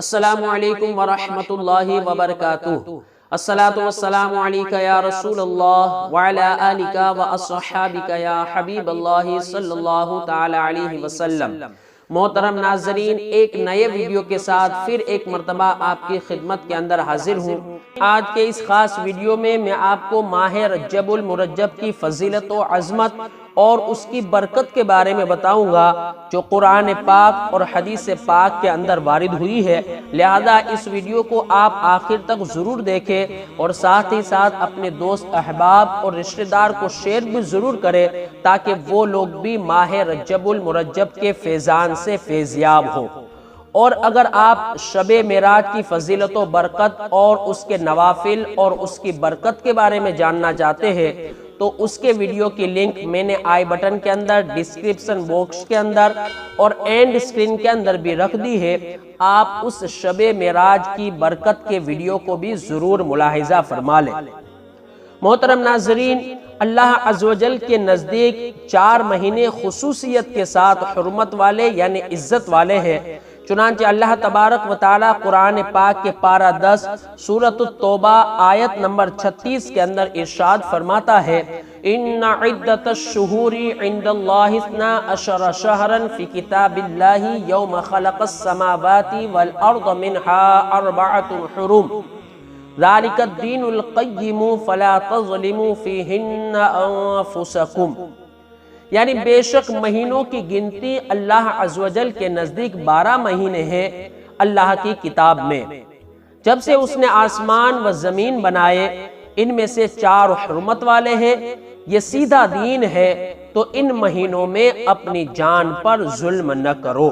السلام علیکم ورحمۃ اللہ وبرکاتہ۔ الصلاۃ والسلام علیک یا رسول اللہ وعلی آلک واصحابک یا حبیب اللہ صلی اللہ تعالی علیہ وسلم۔ محترم ناظرین، ایک نئے ویڈیو کے ساتھ پھر ایک مرتبہ آپ کی خدمت کے اندر حاضر ہوں۔ آج کے اس خاص ویڈیو میں آپ کو ماہ رجب المرجب کی فضیلت و عظمت اور اس کی برکت کے بارے میں بتاؤں گا جو قرآن پاک اور حدیث پاک کے اندر وارد ہوئی ہے، لہذا اس ویڈیو کو آپ آخر تک ضرور دیکھیں اور ساتھ ہی ساتھ اپنے دوست احباب اور رشتہ دار کو شیئر بھی ضرور کریں تاکہ وہ لوگ بھی ماہ رجب المرجب کے فیضان سے فیضیاب ہوں۔ اور اگر آپ شب معراج کی فضیلت و برکت اور اس کے نوافل اور اس کی برکت کے بارے میں جاننا چاہتے ہیں تو اس کے ویڈیو کی لنک میں نے آئی بٹن کے اندر، ڈسکرپشن باکس کے اندر اور اینڈ اسکرین کے اندر بھی رکھ دی ہے۔ آپ اس شب معراج کی برکت کے ویڈیو کو بھی ضرور ملاحظہ فرما لیں۔ محترم ناظرین، اللہ عز و جل کے نزدیک 4 مہینے خصوصیت کے ساتھ حرمت والے یعنی عزت والے ہیں۔ چنانچہ اللہ تبارک و تعالی قرآن پاک کے پارہ 10 سورۃ التوبہ آیت نمبر 36 کے اندر ارشاد فرماتا ہے، ان عدت الشہور عند اللہ 12 شہرا فی کتاب اللہ یوم خلق السماوات والارض منها 4 حرم ذالک الدین القیم فلا تظلموا فیہن انفسکم۔ یعنی بے شک مہینوں کی گنتی اللہ عز و جل کے نزدیک 12 مہینے ہیں اللہ کی کتاب میں۔ جب سے اس نے آسمان و زمین بنائے، ان میں سے 4 حرمت والے ہیں، یہ سیدھا دین ہے، تو ان مہینوں میں اپنی جان پر ظلم نہ کرو۔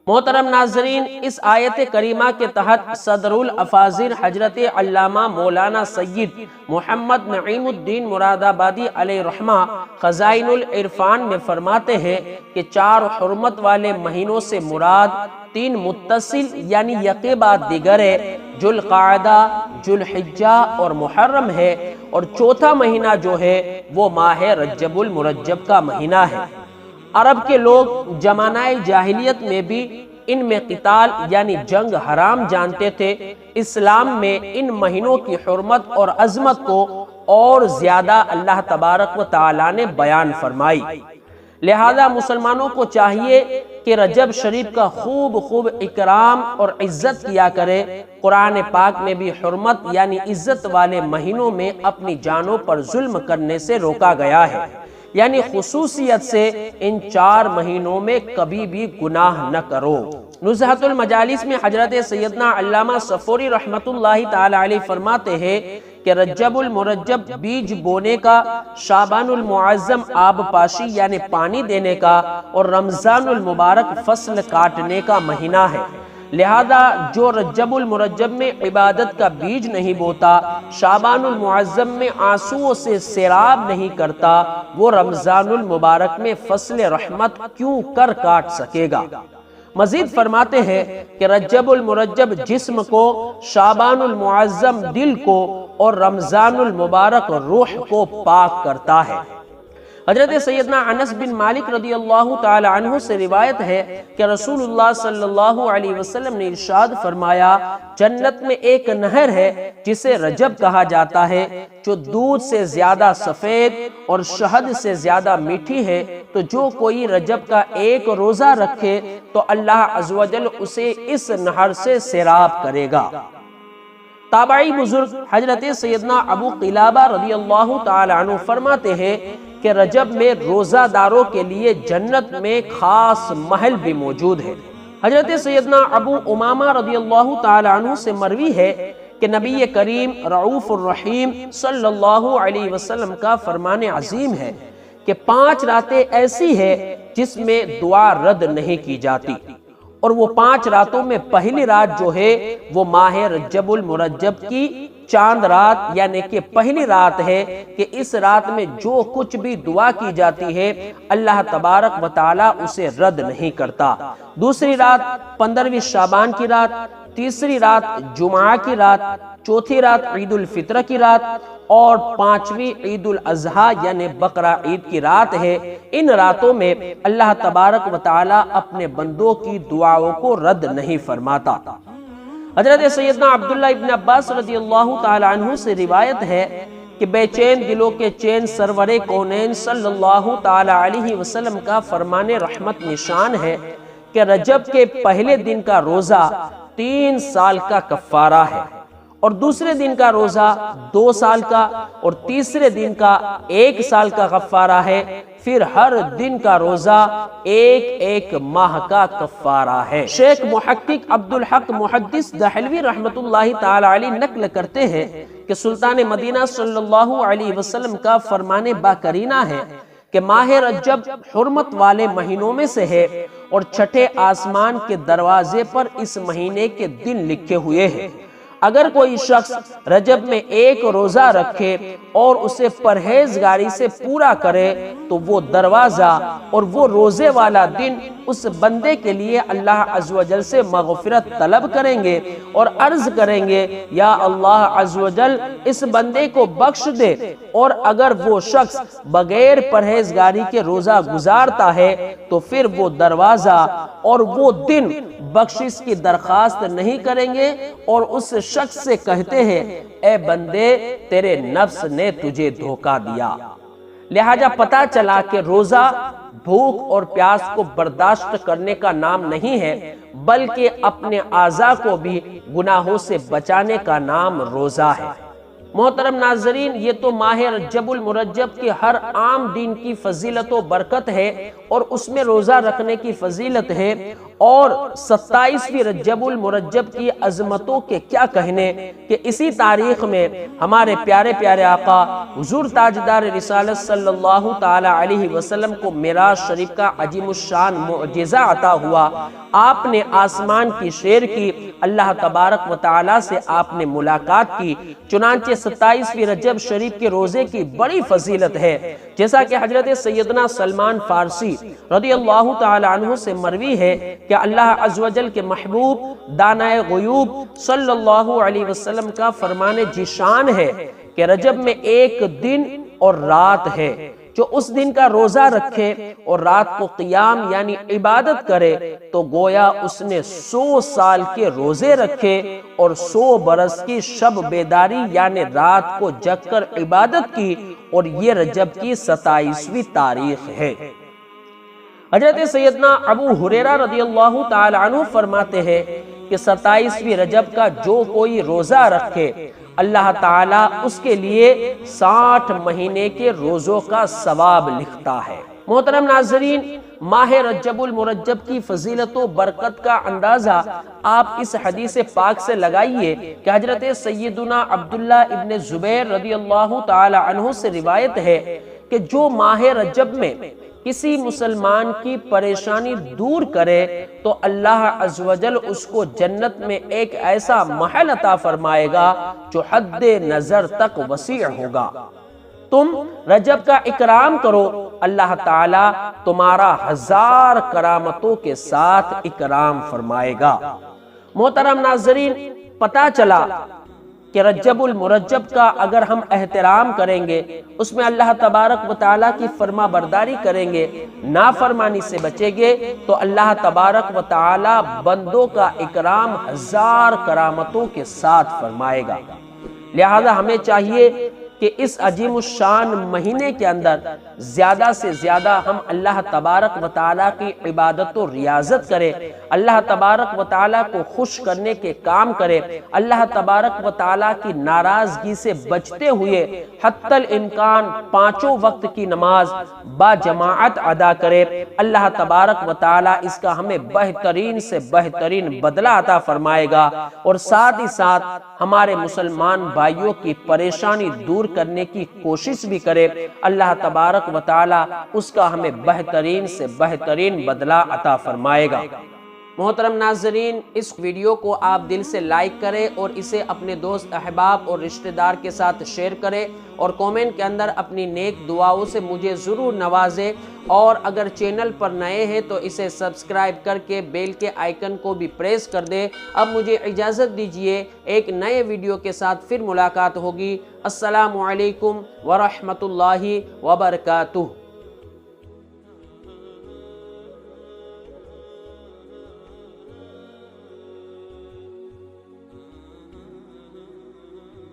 محترم ناظرین، اس آیت کریمہ کے تحت صدر الافاضل حضرت علامہ مولانا سید محمد نعیم الدین مراد آبادی علیہ رحمہ خزائن العرفان میں فرماتے ہیں کہ 4 حرمت والے مہینوں سے مراد 3 متصل یعنی یکے بعد دیگر ہے، ذوالقعدہ، ذوالحجہ اور محرم ہے، اور چوتھا مہینہ جو ہے وہ ماہ رجب المرجب کا مہینہ ہے۔ عرب کے لوگ زمانہ جاہلیت میں بھی ان میں قتال یعنی جنگ حرام جانتے تھے۔ اسلام میں ان مہینوں کی حرمت اور عظمت کو اور زیادہ اللہ تبارک و تعالی نے بیان فرمائی، لہذا مسلمانوں کو چاہیے کہ رجب شریف کا خوب اکرام اور عزت کیا کرے۔ قرآن پاک میں بھی حرمت یعنی عزت والے مہینوں میں اپنی جانوں پر ظلم کرنے سے روکا گیا ہے، یعنی خصوصیت سے ان 4 مہینوں میں کبھی بھی گناہ نہ کرو۔ نزہۃ المجالس میں حضرت سیدنا علامہ صفوری رحمت اللہ تعالی علیہ فرماتے ہیں کہ رجب المرجب بیج بونے کا، شعبان المعظم آب پاشی یعنی پانی دینے کا، اور رمضان المبارک فصل کاٹنے کا مہینہ ہے، لہذا جو رجب المرجب میں عبادت کا بیج نہیں بوتا، شعبان المعظم میں آنسوؤں سے سیراب نہیں کرتا، وہ رمضان المبارک میں فصل رحمت کیوں کر کاٹ سکے گا۔ مزید فرماتے ہیں کہ رجب المرجب جسم کو، شعبان المعظم دل کو، اور رمضان المبارک روح کو پاک کرتا ہے۔ حضرت سیدنا انس بن مالک رضی اللہ تعالی عنہ سے روایت ہے کہ رسول اللہ صلی اللہ علیہ وسلم نے ارشاد فرمایا، جنت میں ایک نہر ہے جسے رجب کہا جاتا ہے، جو دودھ سے زیادہ سفید اور شہد سے زیادہ میٹھی ہے، تو جو کوئی رجب کا 1 روزہ رکھے تو اللہ عز و جل اسے اس نہر سے سیراب کرے گا۔ تابعی بزرگ حضرت سیدنا ابو قلابہ رضی اللہ تعالی عنہ فرماتے ہیں کہ رجب میں روزہ داروں کے لیے جنت میں خاص محل بھی موجود ہے۔ حضرت سیدنا ابو امامہ رضی اللہ تعالی عنہ سے مروی ہے کہ نبی کریم رعوف الرحیم صلی اللہ علیہ وسلم کا فرمان عظیم ہے کہ 5 راتیں ایسی ہیں جس میں دعا رد نہیں کی جاتی، اور وہ 5 راتوں میں پہلی رات جو ہے وہ ماہ رجب المرجب کی چاند رات یعنی کہ پہلی رات ہے کہ اس رات میں جو کچھ بھی دعا کی جاتی ہے اللہ تبارک و تعالی اسے رد نہیں کرتا۔ دوسری رات 15ویں شعبان کی رات، تیسری رات جمعہ کی رات، چوتھی رات عید الفطر کی رات، اور 5ویں عید الاضحیٰ یعنی بقرہ عید کی رات ہے۔ ان راتوں میں اللہ تبارک و تعالی اپنے بندوں کی دعاؤں کو رد نہیں فرماتا۔ حضرت سیدنا عبداللہ ابن عباس رضی اللہ تعالی عنہ سے روایت ہے کہ بے چین دلوں کے چین سرور کونین صلی اللہ تعالی علیہ وسلم کا فرمان رحمت نشان ہے کہ رجب کے پہلے دن کا روزہ 3 سال کا کفارہ ہے، اور دوسرے دن کا روزہ 2 سال کا، اور تیسرے دن کا 1 سال کا کفارہ ہے، پھر ہر دن کا روزہ 1 ماہ کا کفارہ ہے۔ شیخ محقق عبدالحق محدث دہلوی رحمت اللہ تعالی علیہ نقل کرتے ہیں کہ سلطان مدینہ صلی اللہ علیہ وسلم کا فرمان باقرینہ ہے کہ ماہ رجب حرمت والے مہینوں میں سے ہے، اور چھٹے آسمان کے دروازے پر اس مہینے کے دن لکھے ہوئے ہیں۔ اگر کوئی شخص رجب میں 1 روزہ رکھے اور اسے پرہیزگاری سے پورا کرے تو وہ دروازہ اور وہ روزے والا دن اس بندے کے لیے اللہ عز و جل سے مغفرت طلب کریں گے اور عرض کریں گے یا اللہ عز و جل اس بندے کو بخش دے، اور اگر وہ شخص بغیر پرہیزگاری کے روزہ گزارتا ہے تو پھر وہ دروازہ اور وہ دن بخشش کی درخواست نہیں کریں گے، اور اس شخص سے کہتے ہیں اے بندے تیرے نفس نے تجھے دھوکہ دیا۔ لہذا پتہ چلا کہ روزہ بھوک اور پیاس کو برداشت کرنے کا نام نہیں ہے، بلکہ اپنے اعضاء کو بھی گناہوں سے بچانے کا نام روزہ ہے۔ محترم ناظرین، یہ تو ماہ رجب المرجب کی ہر عام دن کی فضیلت و برکت ہے، اور اس میں روزہ رکھنے کی فضیلت ہے، اور 27ویں رجب المرجب کی عظمتوں کے کیا کہنے کہ اسی تاریخ میں ہمارے پیارے پیارے آقا حضور تاجدار رسالت صلی اللہ تعالی علیہ وسلم کو معراج شریف کا عظیم الشان معجزہ عطا ہوا۔ آپ نے آسمان کی سیر کی، اللہ تبارک و تعالی سے آپ نے ملاقات کی، چنانچہ 27ویں رجب شریف کے روزے کی بڑی فضیلت ہے، جیسا کہ حضرت سیدنا سلمان فارسی رضی اللہ تعالی عنہ سے مروی ہے کہ اللہ عز و جل کے محبوب دانائے غیوب صلی اللہ علیہ وسلم کا فرمان جیشان ہے کہ رجب میں 1 دن اور رات ہے، جو اس دن کا روزہ رکھے اور رات کو قیام یعنی عبادت کرے تو گویا اس نے 100 سال کے روزے رکھے اور 100 برس کی شب بیداری یعنی رات کو جگ کر عبادت کی، اور یہ رجب کی 27ویں تاریخ ہے۔ حضرت سیدنا ابو ہریرہ رضی اللہ تعالی عنہ فرماتے ہیں کہ 27ویں رجب کا جو کوئی روزہ رکھے اللہ تعالیٰ اس کے لیے 60 مہینے کے روزوں کا ثواب لکھتا ہے۔ محترم ناظرین، ماہ رجب المرجب کی فضیلت و برکت کا اندازہ آپ اس حدیث پاک سے لگائیے کہ حضرت سیدنا عبداللہ ابن زبیر رضی اللہ تعالی عنہ سے روایت ہے کہ جو ماہ رجب میں کسی مسلمان کی پریشانی دور کرے تو اللہ عز و جل اس کو جنت میں ایک ایسا محل عطا فرمائے گا جو حد نظر تک وسیع ہوگا۔ تم رجب کا اکرام کرو، اللہ تعالیٰ تمہارا 1000 کرامتوں کے ساتھ اکرام فرمائے گا۔ محترم ناظرین، پتہ چلا کہ رجب المرجب کا اگر ہم احترام کریں گے، اس میں اللہ تبارک و تعالیٰ کی فرما برداری کریں گے، نافرمانی سے بچیں گے، تو اللہ تبارک و تعالیٰ بندوں کا اکرام 1000 کرامتوں کے ساتھ فرمائے گا۔ لہذا ہمیں چاہیے کہ اس عظیم الشان مہینے کے اندر زیادہ سے زیادہ ہم اللہ تبارک و تعالیٰ کی عبادت و ریاضت کریں، اللہ تبارک و تعالیٰ کو خوش کرنے کے کام کریں، اللہ تبارک و تعالیٰ کی ناراضگی سے بچتے ہوئے حتی الامکان 5 وقت کی نماز با جماعت ادا کرے۔ اللہ تبارک و تعالیٰ اس کا ہمیں بہترین سے بہترین بدلہ عطا فرمائے گا، اور ساتھ ہی ساتھ ہمارے مسلمان بھائیوں کی پریشانی دور کرنے کی کوشش بھی کرے۔ اللہ تبارک و تعالیٰ اس کا ہمیں بہترین سے بہترین بدلہ عطا فرمائے گا۔ محترم ناظرین، اس ویڈیو کو آپ دل سے لائک کریں اور اسے اپنے دوست احباب اور رشتہ دار کے ساتھ شیئر کریں، اور کومنٹ کے اندر اپنی نیک دعاؤں سے مجھے ضرور نوازیں، اور اگر چینل پر نئے ہیں تو اسے سبسکرائب کر کے بیل کے آئیکن کو بھی پریس کر دیں۔ اب مجھے اجازت دیجیے، ایک نئے ویڈیو کے ساتھ پھر ملاقات ہوگی۔ السلام علیکم ورحمۃ اللہ وبرکاتہ۔